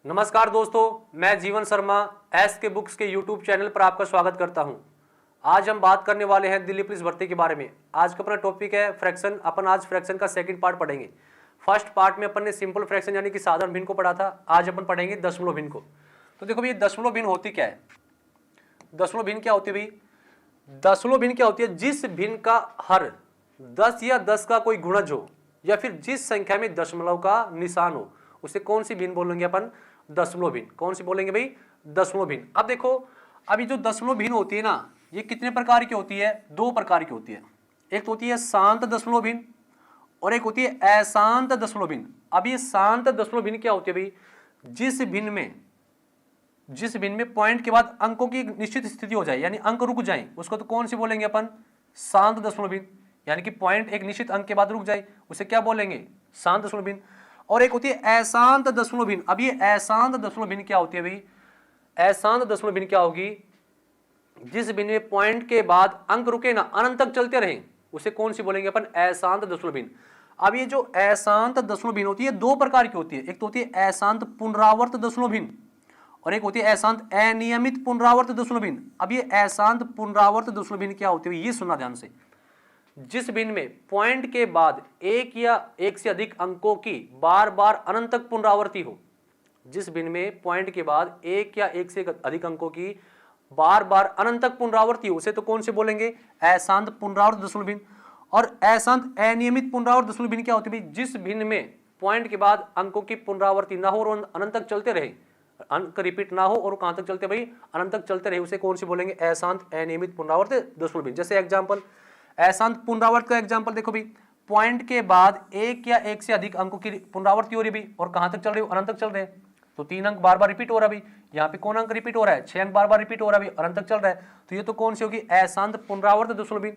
नमस्कार दोस्तों, मैं जीवन शर्मा एस के बुक्स के यूट्यूब चैनल पर आपका स्वागत करता हूं। आज हम बात करने वाले हैं दिल्ली पुलिस भर्ती के बारे में। आज का अपना टॉपिक है फ्रैक्शन। अपन आज फ्रैक्शन का सेकंड पार्ट पढ़ेंगे। फर्स्ट पार्ट में अपन ने सिंपल फ्रैक्शन यानी कि साधारण भिन्न को पढ़ा था। आज अपन पढ़ेंगे दशमलव भिन्न को। तो देखो भाई, दशमलव भिन्न होती क्या है? दशमलव भिन्न क्या होती है भाई? दशमलव भिन्न क्या होती है? जिस भिन्न का हर 10 या 10 का कोई गुणज हो या फिर जिस संख्या में दशमलव का निशान हो, उसे कौन सी भिन्न बोलेंगे अपन? दशमलव भिन्न। कौन सी बोलेंगे भाई? दशमलव भिन्न। अब देखो, अभी जो दशमलव भिन्न होती है ना, ये कितने प्रकार की होती है? दो प्रकार की होती है। एक तो होती है शांत दशमलव भिन्न और एक होती है अशांत दशमलव भिन्न। अब ये शांत दशमलव भिन्न क्या होती है भाई? जिस भिन्न में पॉइंट के बाद अंकों की एक निश्चित स्थिति हो जाए, यानी अंक रुक जाए, उसको तो कौन सी बोलेंगे अपन? शांत दशमलव भिन्न। यानी कि पॉइंट एक निश्चित अंक के बाद रुक जाए, उसे क्या बोलेंगे? शांत दशमलव भिन्न। और एक होती है अशांत दशमलव भिन्न। अब ये अशांत दशमलव भिन्न क्या होती है भाई? अशांत दशमलव भिन्न क्या होगी? जिस भिन्न में पॉइंट के बाद अंक रुके ना, अनंत तक चलते रहे, उसे कौन सी बोलेंगे अपन? अशांत दशमलव भिन्न। अब ये जो अशांत दशमलव भिन्न होती है, दो प्रकार की होती है। एक तो होती है अशांत पुनरावर्त दशमलव भिन्न और एक होती है अशांत अनियमित पुनरावर्त दशमलव भिन्न। अब ये अशांत पुनरावर्त दशमलव भिन्न क्या होती है, ये सुनना ध्यान से। जिस भिन्न में पॉइंट के बाद एक या एक से अधिक अंकों की बार बार अनंत तक पुनरावृत्ति हो, जिस भिन्न में पॉइंट के बाद एक या एक से अधिक अंकों की बार बार अनंत तक पुनरावृत्ति हो, उसे तो कौन से बोलेंगे? अशांत पुनरावर्त दशमलव भिन्न। और अशांत अनियमित पुनरावर्त दशमलव भिन्न क्या होती है? जिस भिन्न में पॉइंट के बाद अंकों की पुनरावृत्ति ना हो और अनंत तक चलते रहे, अंक रिपीट ना हो और कहां तक चलते भाई? अनंत तक चलते रहे, उसे कौन सी बोलेंगे? अशांत अनियमित पुनरावर्त दशमलव भिन्न। जैसे एग्जांपल, अशांत पुनरावर्त का एग्जांपल देखो भाई, पॉइंट के बाद एक या एक से अधिक अंकों की पुनरावृत्ति हो रही भाई, और कहां तक चल रही है? अनंत तक चल रहे हैं। तो 3 अंक बार बार रिपीट हो रहा है भाई, यहाँ पे कौन अंक रिपीट हो रहा है? 6 अंक बार बार रिपीट हो रहा है भाई, अनंत तक चल रहा है। तो ये तो कौन सी होगी? अशांत पुनरावर्त दशमलव भिन्न।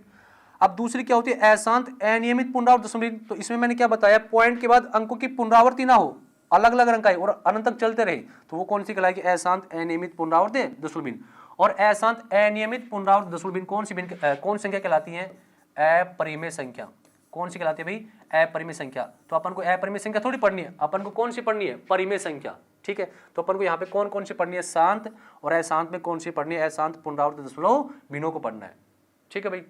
अब दूसरी क्या होती है? अशांत अनियमित पुनरावर्त दशमलव भिन्न। तो इसमें मैंने क्या बताया? पॉइंट के बाद अंकों की पुनरावृत्ति ना हो, अलग अलग अंक आए और अनंत तक चलते रहे, तो वो कौन सी कहलाएगी? अशांत अनियमित पुनरावर्त दशमलव भिन्न। और अशांत अनियमित पुनरावर्त दशमलव भिन्न कौन सी भिन्न कौन संख्या कहलाती है? अपरिमेय संख्या। कौन सी कहलाती है भाई? अपरिमेय संख्या। तो अपन को अपरिमेय संख्या थोड़ी पढ़नी है, अपन को कौन सी पढ़नी है? परिमेय संख्या। ठीक है, तो अपन को यहाँ पे कौन कौन सी पढ़नी है? शांत और अशांत में कौन सी पढ़नी है? अशांत पुनरावर्त दशमलव भिन्नों को पढ़ना है। ठीक है भाई।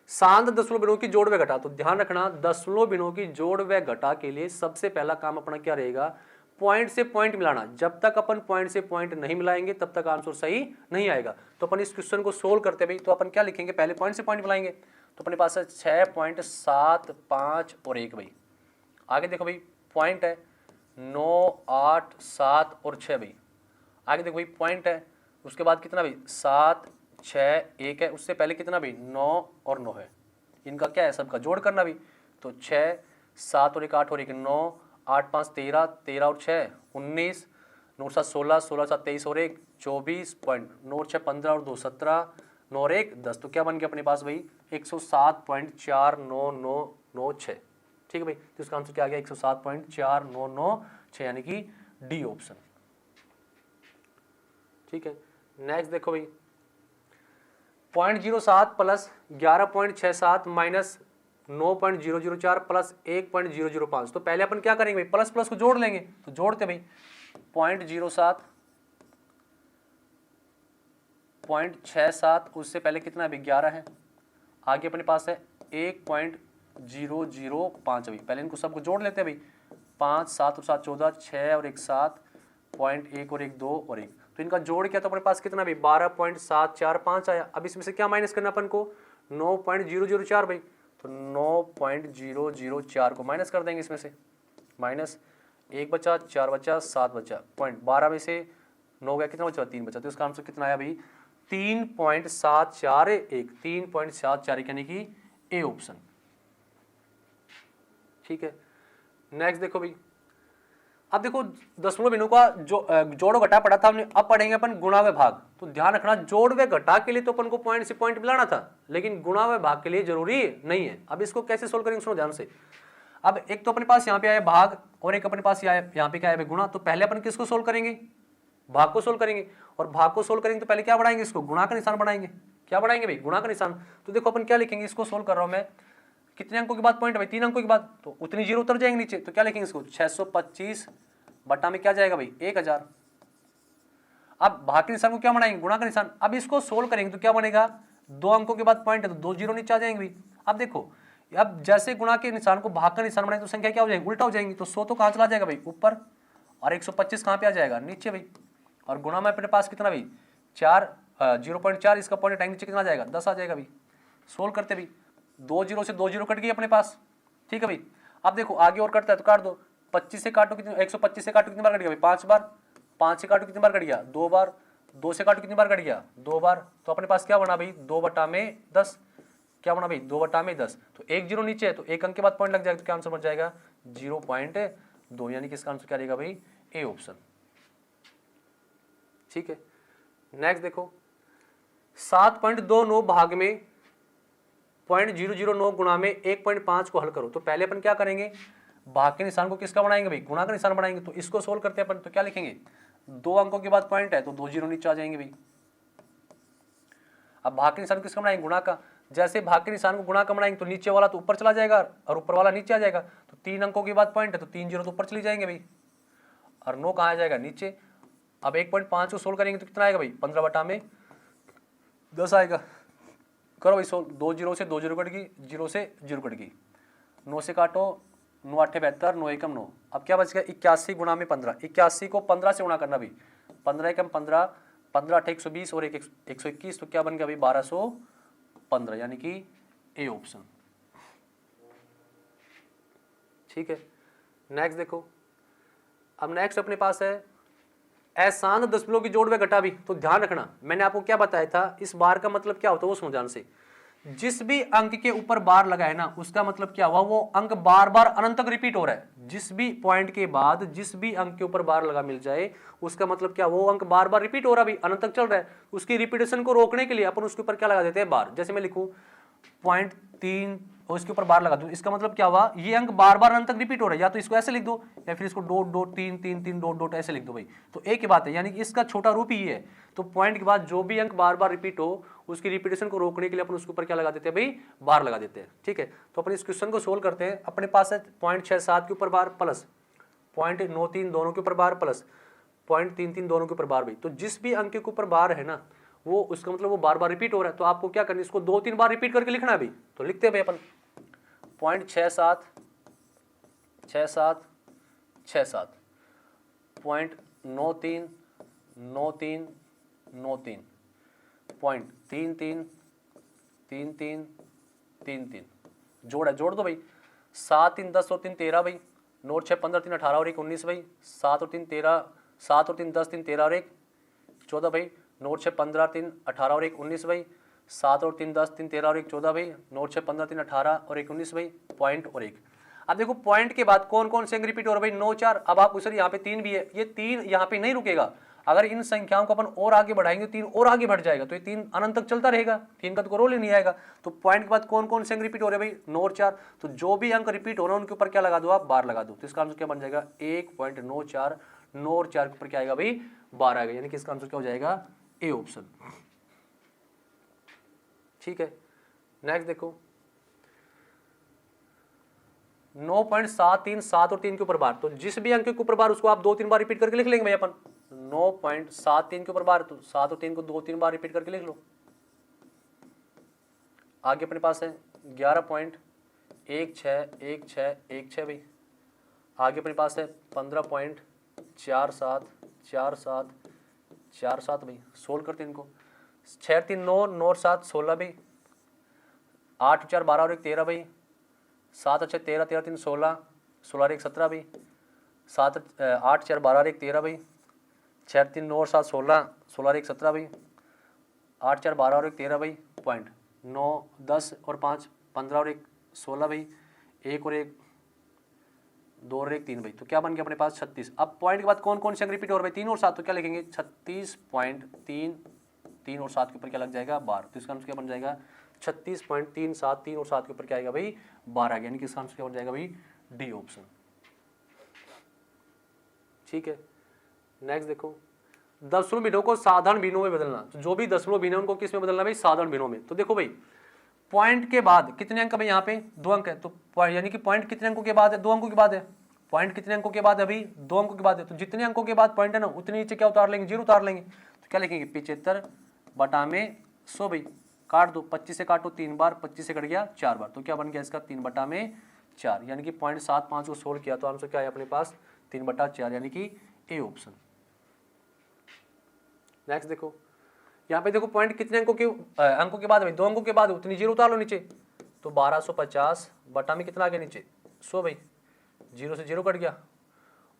शांत दशमलव भिन्नों की जोड़ व घटा। तो ध्यान रखना, दशमलव भिन्नों की जोड़ व घटा के लिए सबसे पहला काम अपना क्या रहेगा? पॉइंट से पॉइंट मिलाना। जब तक अपन पॉइंट से पॉइंट नहीं मिलाएंगे तब तक आंसर सही नहीं आएगा। तो अपन इस क्वेश्चन को सोल्व करते भाई, तो अपन क्या लिखेंगे? पहले पॉइंट से पॉइंट मिलाएंगे। तो अपने पास है 6.7, 5 और 1 भाई। आगे देखो भाई, पॉइंट है 9, 8, 7 और 6 भाई। आगे देखो भाई, पॉइंट है, उसके बाद कितना भाई? 7, 6, 1 है। उससे पहले कितना भाई? 9 और 9 है। इनका क्या है? सबका जोड़ करना भाई। तो 6, 7 और 1 8 और 1 9, 8 5 13, 13 और 6 19, 9 7 16, 16 7 23 और 1 24, 9 और 6 15 और 2 17, 9 और 1 10। तो क्या बन गया अपने पास भाई? 107.4996। ठीक है भाई, तो इसका आंसर क्या आ गया? 107.4996, यानी कि डी ऑप्शन। ठीक है, नेक्स्ट देखो भाई, 0.07 प्लस 11.67 माइनस 9.004 प्लस 1.005। तो पहले अपन क्या करेंगे भाई? प्लस प्लस को जोड़ लेंगे। तो जोड़ते भाई, 0.07, 0.67, उससे पहले कितना है? 11 है। आगे अपने पास है 1.005 अभी। पहले इनको सबको जोड़ लेते हैं भाई। 5, 7 और 7 14, 6 और 1 7, 0.1 और 1 2 और 1। तो इनका जोड़ किया तो अपने पास कितना भाई? 12.745 आया। अब इसमें से क्या माइनस करना अपन को? 9.004 भाई। तो 9.004 को माइनस कर देंगे इसमें से। माइनस 1 बचा, 4 बचा, 7 बचा, 0.12 में से 9 गया, कितना बचा? 3 बचा। तो इसका आंसर कितना आया भाई? 3.741। 3.741 यानी कि ए ऑप्शन। ठीक है, नेक्स्ट देखो भाई। अब देखो, दशमलव भिन्नों का जोड़ घटा पढ़ा था हमने। अब पढ़ेंगे अपन गुणा व भाग। तो ध्यान रखना, जोड़ व घटा के लिए तो अपन को पॉइंट से पॉइंट मिलाना था, लेकिन गुणा व भाग के लिए जरूरी नहीं है। अब इसको कैसे सोल्व करेंगे, सुनो ध्यान से। अब एक तो अपने पास यहाँ पे आया भाग और एक अपने पास यहाँ पे क्या है? गुणा। तो पहले अपन किसको सोल्व करेंगे? भाग को सोल्व करेंगे। और भाग को सोल्व करेंगे तो पहले क्या बढ़ाएंगे? इसको गुणा का निशान बढ़ाएंगे। क्या बढ़ाएंगे भाई? गुणा का निशान। तो देखो अपन क्या लिखेंगे, इसको सोल्व कर रहा हूं मैं। कितने अंकों के बाद पॉइंट है भाई? 3 अंकों के बाद, तो उतनी जीरो उतर जाएंगे नीचे। तो क्या लिखेंगे इसको? 625 बटा में क्या जाएगा भाई 1000। अब भाग के निशान को क्या बनाएंगे, गुणा का निशान। अब इसको सोल्व करेंगे तो क्या बनेगा, 2 अंकों के बाद पॉइंट है तो 2 जीरो नीचे आ जाएंगे भाई। अब देखो, अब जैसे गुणा के निशान को भाग का निशान बनाएंगे तो संख्या क्या हो जाएगी, उल्टा हो जाएंगी। तो 100 तो कहाँ चला जाएगा भाई, ऊपर, और 125 कहाँ पे आ जाएगा, नीचे भाई। और गुणा में अपने पास कितना भाई 0.4, इसका पॉइंट टाइम नीचे कितना आ जाएगा 10 आ जाएगा भाई। सोल्व करते भाई, 2 जीरो से 2 जीरो कट गई अपने पास, ठीक है भाई। अब देखो आगे और कटता है तो काट दो, 25 से काटो कितनी, 125 से काटो कितनी बार कट गया भाई 5 बार, 5 से काटो कितनी बार कट गया 2 बार, 2 से काटो कितनी बार कट गया 2 बार। तो अपने पास क्या बना भाई 2/10, क्या बना भाई 2/10। तो 1 जीरो नीचे है तो 1 अंक के बाद पॉइंट लग जाएगा तो क्या आंसर बन जाएगा 0.2, यानी कि इसका आंसर क्या रहेगा भाई ए ऑप्शन, ठीक है। नेक्स्ट देखो, 7.29 भाग में 0.009 गुणा में 1.5 को हल करो। तो पहले अपन क्या करेंगे, भाग के निशान को किसका बनाएंगे भाई, गुणा का निशान बनाएंगे। तो इसको सोल्व करते हैं अपन, तो क्या लिखेंगे, 2 अंकों के बाद पॉइंट है तो 2 जीरो नीचे आ जाएंगे भाई। अब भाग के निशान को किसका बनाएंगे, गुणा का। जैसे भाग के निशान को गुणा का बनाएंगे तो नीचे वाला तो ऊपर चला जाएगा और ऊपर वाला नीचे आ जाएगा। तो 3 अंकों के बाद पॉइंट है तो 3 जीरो तो ऊपर चली जाएंगे भाई, और 9 कहाँ आ जाएगा नीचे। अब 1.5 को सोल्व करेंगे तो कितना आएगा भाई 15/10 आएगा। करो भाई सोल्व, 2 जीरो से 2 जीरो कट गई, 0 से 0 कट गई, 9 से काटो, 9 8 72, 9 एकम 9। अब क्या बच गया 81 गुणा में 15, 81 को 15 से गुणा करना भाई, 15 एकम 15, 15 8 120 और 121, तो क्या बन गया भाई 1215, यानी कि ए ऑप्शन, ठीक है। नेक्स्ट देखो, अब नेक्स्ट अपने पास है अशांत दशमलव की जोड़ व घटा भी। तो ध्यान रखना, मैंने आपको क्या बताया था, इस बार का मतलब क्या होता है वो समझ ध्यान से। जिस भी अंक के ऊपर बार लगा है ना, उसका मतलब क्या हुआ, वो अंक बार बार अनंत तक रिपीट हो रहा है। जिस भी पॉइंट के बाद जिस भी अंक के ऊपर बार लगा मिल जाए, उसका मतलब क्या, वो अंक बार बार रिपीट हो रहा है, अनंत तक चल रहा है। उसकी रिपीटेशन को रोकने के लिए अपन उसके ऊपर क्या लगा देते हैं, बार। जैसे मैं लिखूं 0.3 और इसके ऊपर बार लगा दूं, इसका मतलब क्या हुआ, ये अंक बार बार अनंत तक रिपीट हो रहा है। या तो इसको ऐसे लिख दो या फिर इसको डॉट डॉट 3 3 3 डॉट डॉट ऐसे लिख दो भाई। तो एक ही बात है, यानी कि इसका छोटा रूप ही है। तो पॉइंट के बाद जो भी अंक बार बार रिपीट हो, उसकी रिपीटेशन को रोकने के लिए अपन उसके ऊपर क्या लगा देते हैं भाई, बार लगा देते हैं, ठीक है। तो अपन इस क्वेश्चन को सोल्व करते हैं। अपने पास है 0.67 के ऊपर बार प्लस 0.93 दोनों के ऊपर बार प्लस 0.33 दोनों के ऊपर बार भाई। तो जिस भी अंक के ऊपर बार है ना, वो उसका मतलब वो बार बार रिपीट हो रहा है। तो आपको क्या करना है, इसको 2-3 बार रिपीट करके लिखना है भाई। तो लिखते हैं भाई अपन 0.67 67 67, 0.93 93 93, 0.33 33 33, जोड़ है, जोड़ दो भाई। 7 3 10 और 3 13 भाई, 9 6 15 3 18 और 1 19 भाई, 7 और 3 13, 7 और 3 10 3 13 और 1 14 भाई, 9 6 15 3 18 और 1 19 भाई, 7 और 3 10 3 13 और 1 14 भाई, 9 6 15 3 18 और 1 19 भाई, पॉइंट और 1। अब देखो पॉइंट के बाद कौन कौन से अंक रिपीट हो रहे भाई, 9 4। अब आप सर यहाँ पे 3 भी है, ये 3 यहाँ पे नहीं रुकेगा। अगर इन संख्याओं को अपन और आगे बढ़ाएंगे 3 और आगे बढ़ जाएगा, तो ये 3 अनंत तक चलता रहेगा, 3 का तो रोल ही नहीं आएगा। तो पॉइंट के बाद कौन कौन से अंक रिपीट हो रहे भाई, 9 और 4। तो जो भी अंक रिपीट हो रहे हैं उनके ऊपर क्या लगा दो आप, बार लगा दो। तो इसका आंसर क्या बन जाएगा 1.94, 9 और 4 के ऊपर क्या आएगा भाई, बार आएगा, यानी कि इसका आंसर क्या हो जाएगा ए ऑप्शन, ठीक है। नेक्स्ट देखो 9.73 7 और 3 के ऊपर बार। तो जिस भी अंक के ऊपर बार उसको आप 2-3 बार रिपीट करके लिख लेंगे भाई अपन। 9.73 के ऊपर बार, तो 7 और 3 को 2-3 बार रिपीट करके लिख लो। आगे अपने पास है 11.1616 भाई। आगे अपने पास है 15.474747 भाई। सोल्व करते हैं इनको, 6 3 9 9 और 7 16 भाई, 8 4 12 और 1 13 भाई, 7 अच्छे 13 13 3 16 16 और 1 17 भाई, 7 8 4 12 और 1 13 भाई, 6 3 9 और 7 16 16 और 1 17 भाई, 8 4 12 और 1 13 भाई, पॉइंट 9 10 और 5 15 और 1 16 भाई, 1 और 1 2 और 1 3 भाई। तो क्या बन गया अपने पास 36। अब पॉइंट के बाद कौन कौन से अंक रिपीट हो रहे भाई, 3 और 7। तो क्या लिखेंगे 36.3, 3 और 7 के ऊपर क्या लग जाएगा, बार। तो इसका आंसर क्या बन जाएगा 36.37, 3 और 7 के ऊपर क्या आएगा भाई, 12 यानी कि इसका आंसर क्या बन जाएगा भाई, डी ऑप्शन, ठीक है। नेक्स्ट देखो दशमलव भिन्नों को साधारण भिन्नों में बदलना। तो जो भी दशमलव भिन्न है उनको किस में बदलना भाई, साधारण भिन्नों में। तो देखो भाई पॉइंट के बाद कितने अंक भाई, यहाँ पे 2 अंक है। तो यानी कि पॉइंट कितने अंकों के बाद है, 2 अंकों के बाद है। पॉइंट कितने अंकों के बाद है अभी? 2 अंकों के बाद है, तो जितने अंकों के बाद पॉइंट है ना उतने नीचे क्या उतार लेंगे? 0 उतार लेंगे। तो क्या लिखेंगे? 75 बटा में 100 भाई, काट दो, 25 से काटो 3 बार, 25 से कट गया 4 बार, तो क्या बन गया इसका? 3 बटा में 4, यानी कि 0.75 को सोल्व किया तो आंसर क्या है अपने पास? 3 बटा 4, यानी कि ए ऑप्शन। नेक्स्ट देखो, यहाँ पे देखो पॉइंट कितने अंकों के बाद भाई? 2 अंकों के बाद, उतनी 0 उतार लो नीचे, तो 1250 बटा में कितना आ गया नीचे? 100 भाई, 0 से 0 कट गया,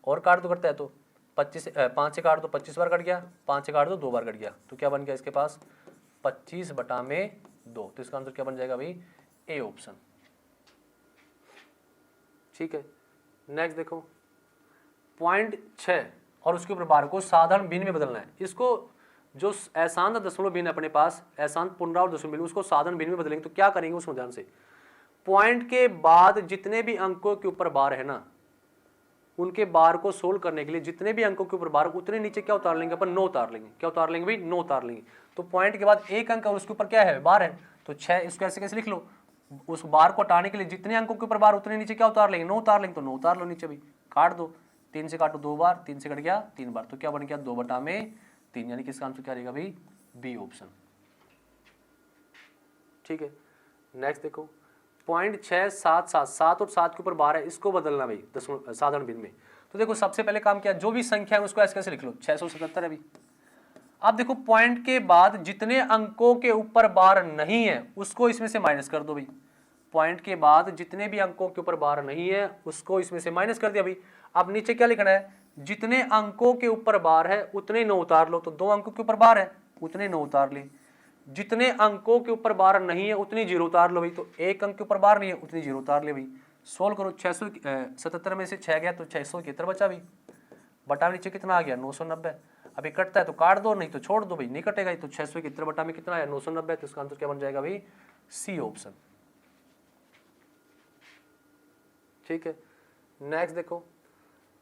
और काट दो करता है तो 5 से काट दो 25 बार कट गया, 5 से काट दो 2 बार कट गया, तो क्या बन गया इसके पास? 25 बटा में 2, तो इसका आंसर क्या बन जाएगा भाई? A option. ठीक है, नेक्स्ट देखो, पॉइंट 6 और उसके ऊपर 12 को साधारण भिन्न में बदलना है। इसको जो अशांत दशमलव भिन्न अपने पास, अशांत पुनरावृत्त दशमलव भिन्न, उसको साधारण भिन्न में बदलेंगे। तो क्या करेंगे उसमें ध्यान से, पॉइंट के बाद जितने भी अंकों के ऊपर बार है ना, उनके बार को सोल्व करने के लिए जितने भी अंकों के ऊपर बार, उतने नीचे क्या उतार लेंगे अपन? 9 उतार लेंगे। क्या उतार लेंगे भाई? 9 उतार लेंगे। तो पॉइंट के बाद एक अंक और उसके ऊपर क्या है? बार है, तो 6, इसको ऐसे कैसे लिख लो? उस बार को हटाने के लिए जितने अंकों के ऊपर बार, उतने नीचे क्या उतार लेंगे? 9 उतार लेंगे, तो 9 उतार लो नीचे भाई, काट दो, 3 से काटो 2 बार, 3 से कट गया 3 बार, तो क्या बन गया? 2 बटा में 3, यानी कि इसका आंसर क्या रहेगा भाई? B option. ठीक है, नेक्स्ट देखो, पॉइंट 6, 7, 7, 7 और 7 के ऊपर 12 है, इसको बदलना भाई दशमलव साधारण भिन्न में। तो देखो सबसे पहले काम किया, जो भी संख्या है उसको ऐसे कैसे लिख लो? 677 अभी। अब देखो पॉइंट के बाद जितने अंकों के ऊपर बार नहीं है उसको इसमें से माइनस कर दो भाई। पॉइंट के बाद जितने भी अंकों के ऊपर बार नहीं है उसको इसमें से माइनस कर दिया भाई। अब नीचे क्या लिखना है? जितने अंकों के ऊपर बार है उतने 9 उतार लो, तो 2 अंकों के ऊपर बार है उतने 9 उतार ली। जितने अंकों के ऊपर बार नहीं है उतनी 0 उतार लो भाई, तो 1 अंक के ऊपर बार नहीं है उतनी 0 उतार ले भाई। सोल्व करो, 677 में से 6 गया तो 671 बचा भाई, बटा नीचे कितना आ गया? 990। अभी कटता है तो काट दो, नहीं तो छोड़ दो भाई, नहीं कटेगा ही, तो 671 बटा में कितना आया? 990, तो इसका आंसर क्या बन जाएगा भाई? C option. ठीक है, नेक्स्ट देखो,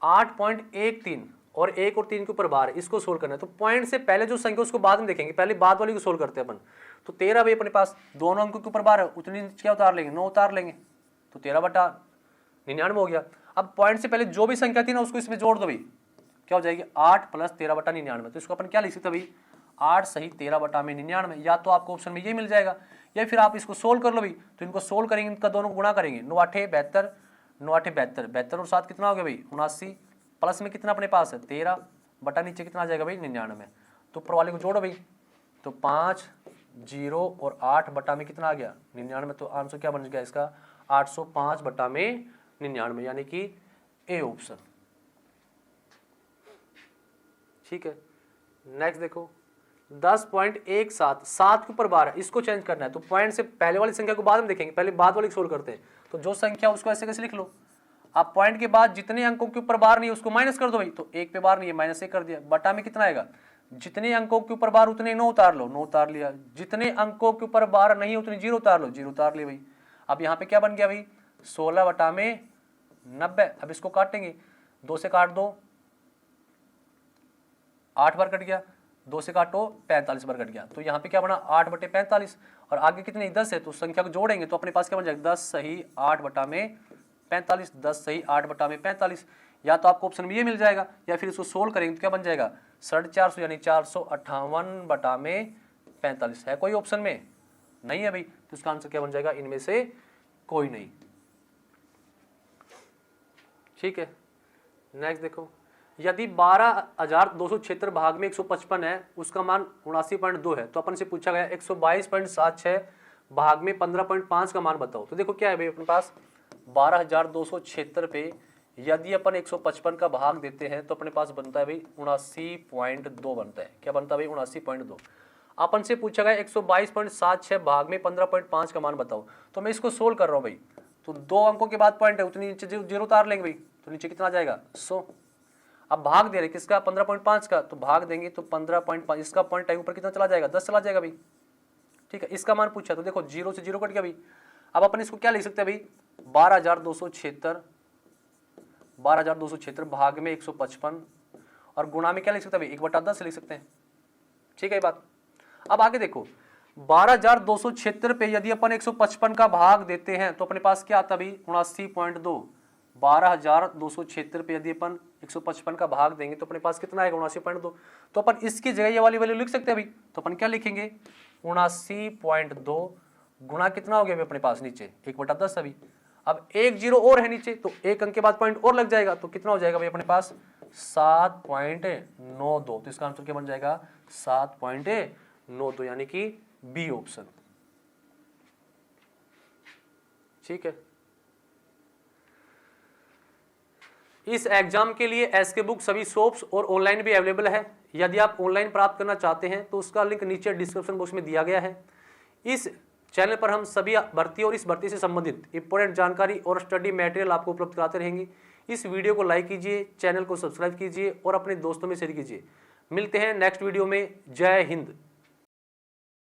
8.13 और 1 और 3 के ऊपर बार है, इसको सोल्व करना है। तो पॉइंट से पहले जो संख्या उसको बाद में देखेंगे, पहले बाद वाली को सोल्व करते हैं अपन। तो 13 भाई अपने पास, दोनों अंकों के ऊपर बार है, उतनी क्या उतार लेंगे? 9 उतार लेंगे, तो 13 बटा 99 हो गया। अब पॉइंट से पहले जो भी संख्या थी ना उसको इसमें जोड़ दो भाई, क्या हो जाएगी? 8 + 13 बटा 99। तो इसको अपन क्या लिख सकते हैं भाई? 8 सही 13 बटा में 99। या तो आपको ऑप्शन में ये मिल जाएगा, या फिर आप इसको सोल्व कर लो भाई। तो इनको सोल्व करेंगे, इनका दोनों को गुणा करेंगे, 9 8 72, 9 8 72, 72 और 7 कितना हो गया भाई? 79, प्लस में कितना अपने पास है? 13 बटा नीचे कितना आ जाएगा भाई? 99। तो ऊपर वाले को जोड़ो भाई, तो 5 0 और 8 बटा में कितना आ गया? 99। तो आंसर क्या बन गया इसका? 805 बटा में 99, यानी कि ए ऑप्शन। ठीक है, नेक्स्ट देखो, 10.17, 7 के ऊपर बार है, इसको चेंज करना है। तो पॉइंट से पहले वाली संख्या को बाद में देखेंगे, पहले बाद वाली सोल्व करते हैं। तो जो संख्या उसको ऐसे कैसे लिख लो? आप पॉइंट के बाद जितने अंकों के ऊपर बार नहीं है उसको माइनस कर दो भाई। तो 1 पे बार नहीं है, -1 कर दिया, बटा में कितना आएगा? जितने अंकों के ऊपर बार उतने 9 उतार लो, 9 उतार लिया। जितने अंकों के ऊपर बार नहीं है उतनी 0 उतार लो, 0 उतार लिया भाई। अब यहाँ पे क्या बन गया भाई? 16 बटा में 90। अब इसको काटेंगे, 2 से काट दो 8 बार कट गया, 2 से काटो 45 बार कट गया। तो यहाँ पे क्या बना? 8 बटे 45, और आगे कितनी 10 है, तो संख्या को जोड़ेंगे तो अपने पास क्या बन जाएगा? 10 सही 8 बटा में 45, 10 सही 8 बटा में 45। या तो आपको ऑप्शन में ये मिल जाएगा, या फिर इसको सोल्व करेंगे तो क्या बन जाएगा? 450 यानी 458 बटा में 45। है कोई ऑप्शन में? नहीं है भाई, तो इसका आंसर क्या बन जाएगा? इनमें से कोई नहीं। ठीक है, नेक्स्ट देखो, यदि 12,276 भाग में 155 है, उसका मान 79.2 है, तो अपन से पूछा गया 122.76 भाग में 15.5 का मान बताओ। तो देखो क्या है भाई अपने पास, 12,276 पे यदि अपन 155 का भाग देते हैं तो अपने पास बनता है भाई 79.2 बनता है। क्या बनता है भाई? 79.2। अपन से पूछा गया 122.76 भाग में 15.5 का मान बताओ। तो मैं इसको सोल्व कर रहा हूँ भाई, तो 2 अंकों के बाद पॉइंट है, उतनी नीचे 0 उतार लेंगे भाई, तो नीचे कितना आ जाएगा? 100। अब भाग दे रहे किसका? 15.5 का, तो भाग देंगे तो 15.5, इसका पॉइंट टाइम ऊपर कितना चला जाएगा? 10 चला जाएगा भाई। ठीक है, इसका मान पूछा तो देखो 0 से 0 कट गया भाई। अब अपन इसको क्या लिख सकते हैं भाई? 12,276 भाग में 155, और गुणा में क्या लिख सकते हैं भाई? 1/10 लिख सकते हैं। ठीक है बात। अब आगे देखो, 12,276 पे यदि अपन 155 का भाग देते हैं तो अपने पास क्या आता है भाई? 79.2। 12,276 पे यदि अपन 155 का भाग देंगे तो अपने पास कितना आएगा 79.2। तो अपन इसकी जगह ये वाली वैल्यू लिख सकते हैं अभी। तो अपन क्या लिखेंगे 79.2 गुणा कितना हो गया अभी अपने पास नीचे 1/10 अभी। अब एक जीरो और है नीचे तो एक अंक के बाद पॉइंट और लग जाएगा तो कितना हो जाएगा भाई अपने पास 7.92। तो इसका आंसर क्या बन जाएगा 7.92 यानी कि बी ऑप्शन। ठीक है। इस एग्जाम के लिए एसके बुक सभी शॉप्स और ऑनलाइन भी अवेलेबल है। यदि आप ऑनलाइन प्राप्त करना चाहते हैं तो उसका लिंक नीचे डिस्क्रिप्शन बॉक्स में दिया गया है। इस चैनल पर हम सभी भर्ती और इस भर्ती से संबंधित इंपॉर्टेंट जानकारी और स्टडी मटेरियल आपको उपलब्ध कराते रहेंगे। इस वीडियो को लाइक कीजिए, चैनल को सब्सक्राइब कीजिए और अपने दोस्तों में शेयर कीजिए। मिलते हैं नेक्स्ट वीडियो में। जय हिंद।